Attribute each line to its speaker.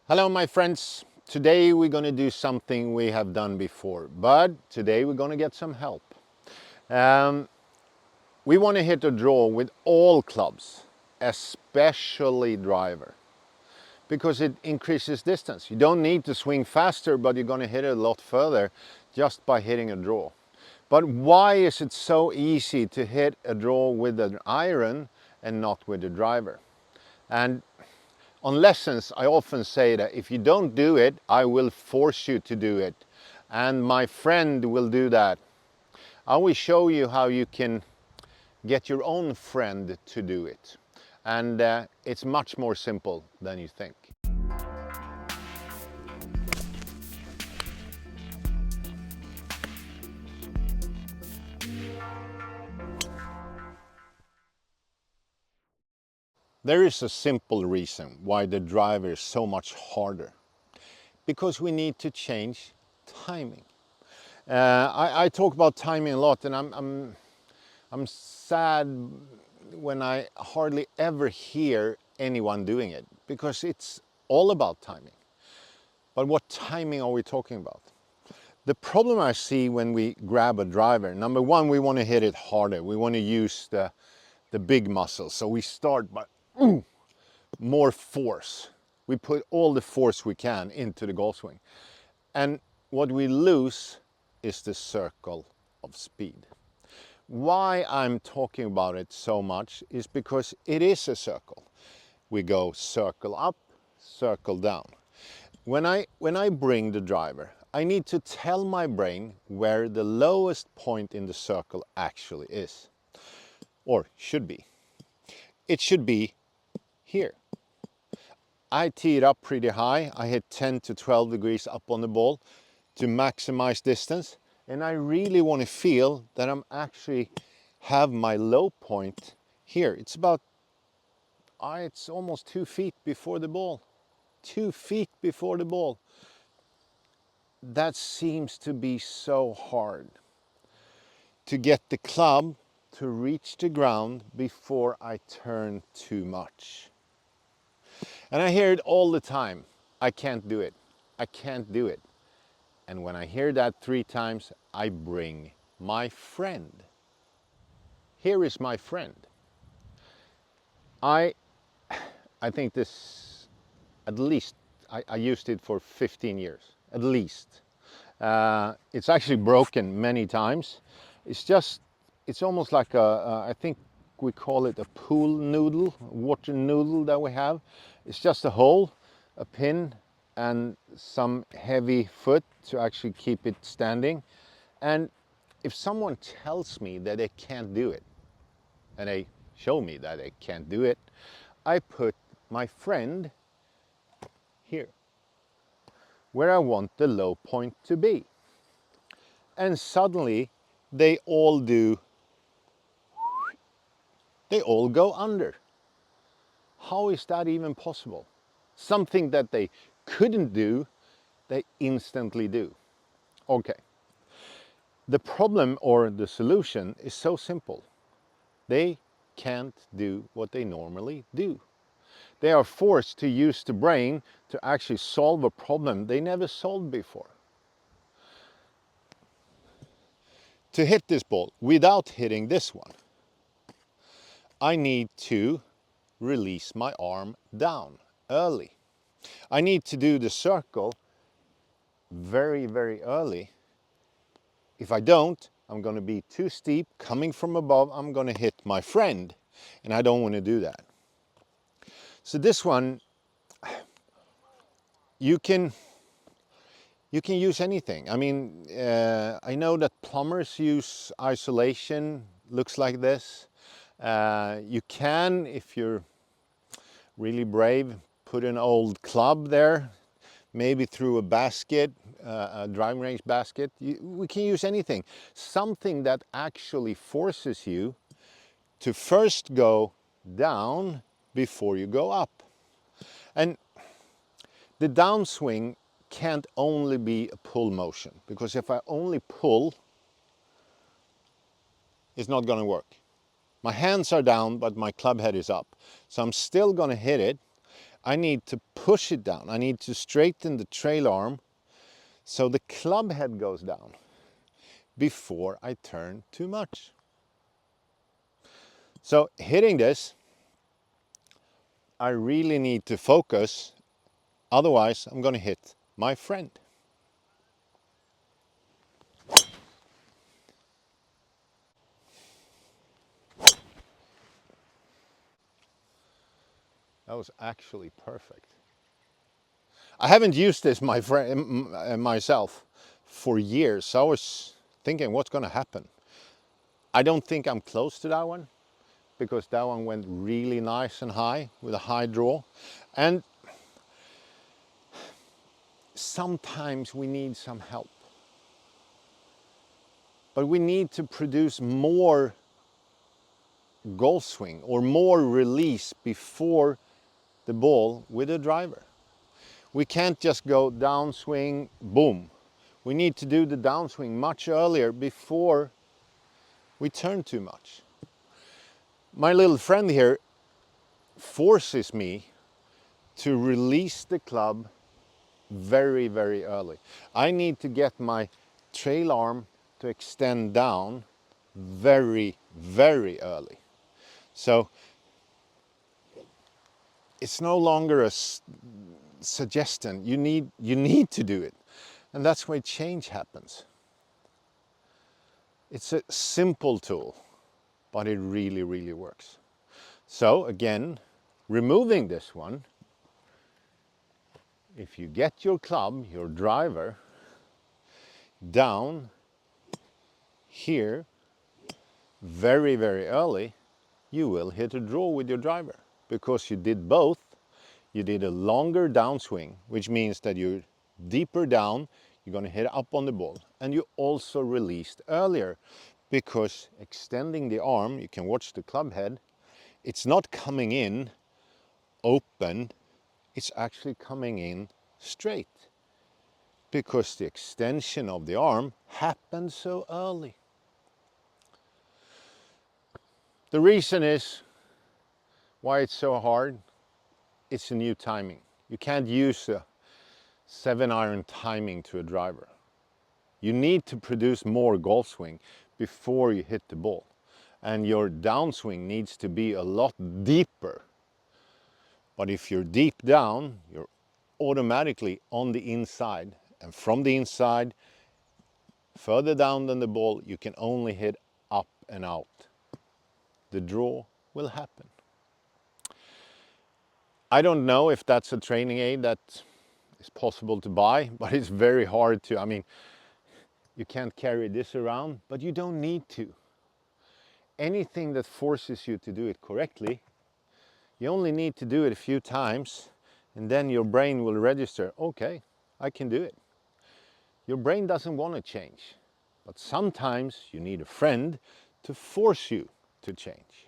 Speaker 1: Hello my friends, today we're going to do something we have done before, but today we're going to get some help. We want to hit a draw with all clubs, especially driver, because it increases distance. You don't need to swing faster, but you're going to hit it a lot further just by hitting a draw. But why is it so easy to hit a draw with an iron and not with a driver? And on lessons, I often say that if you don't do it, I will force you to do it. And my friend will do that. I will show you how you can get your own friend to do it. And it's much more simple than you think. There is a simple reason why the driver is so much harder. Because we need to change timing. I talk about timing a lot, and I'm sad when I hardly ever hear anyone doing it, because it's all about timing. But what timing are we talking about? The problem I see when we grab a driver, number one, we want to hit it harder. We want to use the big muscles. So we start by more force. We put all the force we can into the golf swing. And what we lose is the circle of speed. Why I'm talking about it so much is because it is a circle. We go circle up, circle down. When I bring the driver, I need to tell my brain where the lowest point in the circle actually is, or should be. It should be here. I tee it up pretty high. I hit 10 to 12 degrees up on the ball to maximize distance. And I really want to feel that I'm actually have my low point here. It's about, it's almost 2 feet before the ball. 2 feet before the ball. That seems to be so hard to get the club to reach the ground before I turn too much. And I hear it all the time. I can't do it. I can't do it. And when I hear that 3 times, I bring my friend. Here is my friend. I think this, at least, I used it for 15 years, at least. It's actually broken many times. It's almost like I think we call it a pool noodle, water noodle that we have. It's just a hole, a pin, and some heavy foot to actually keep it standing. And if someone tells me that they can't do it, and they show me that they can't do it, I put my friend here, where I want the low point to be. And suddenly they all go under. How is that even possible? Something that they couldn't do, they instantly do. Okay. The problem or the solution is so simple. They can't do what they normally do. They are forced to use the brain to actually solve a problem they never solved before. To hit this ball without hitting this one, I need to release my arm down early. I need to do the circle very, very early. If I don't, I'm going to be too steep. Coming from above, I'm going to hit my friend, and I don't want to do that. So this one, you can use anything. I mean, I know that plumbers use isolation, looks like this. You can, if you're really brave, put an old club there, maybe through a basket, a driving range basket. We can use anything. Something that actually forces you to first go down before you go up. And the downswing can't only be a pull motion, because if I only pull, it's not going to work. My hands are down, but my club head is up. So I'm still going to hit it. I need to push it down. I need to straighten the trail arm so the club head goes down before I turn too much. So hitting this, I really need to focus, otherwise I'm going to hit my friend. That was actually perfect. I haven't used this myself for years. So I was thinking, what's going to happen? I don't think I'm close to that one, because that one went really nice and high with a high draw. And sometimes we need some help. But we need to produce more golf swing or more release before the ball with a driver. We can't just go downswing, boom. We need to do the downswing much earlier before we turn too much. My little friend here forces me to release the club very, very early. I need to get my trail arm to extend down very, very early. So it's no longer a suggestion. You need to do it. And that's where change happens. It's a simple tool, but it really, really works. So again, removing this one, if you get your club, your driver, down here very, very early, you will hit a draw with your driver, because you did both. You did a longer downswing, which means that you're deeper down, you're going to hit up on the ball, and you also released earlier, because extending the arm, you can watch the club head, it's not coming in open, it's actually coming in straight, because the extension of the arm happens so early. The reason is why it's so hard, it's a new timing. You can't use a 7-iron timing to a driver. You need to produce more golf swing before you hit the ball. And your downswing needs to be a lot deeper. But if you're deep down, you're automatically on the inside. And from the inside, further down than the ball, you can only hit up and out. The draw will happen. I don't know if that's a training aid that is possible to buy, but it's very hard to, I mean, you can't carry this around, but you don't need to. Anything that forces you to do it correctly, you only need to do it a few times, and then your brain will register, okay, I can do it. Your brain doesn't want to change, but sometimes you need a friend to force you to change.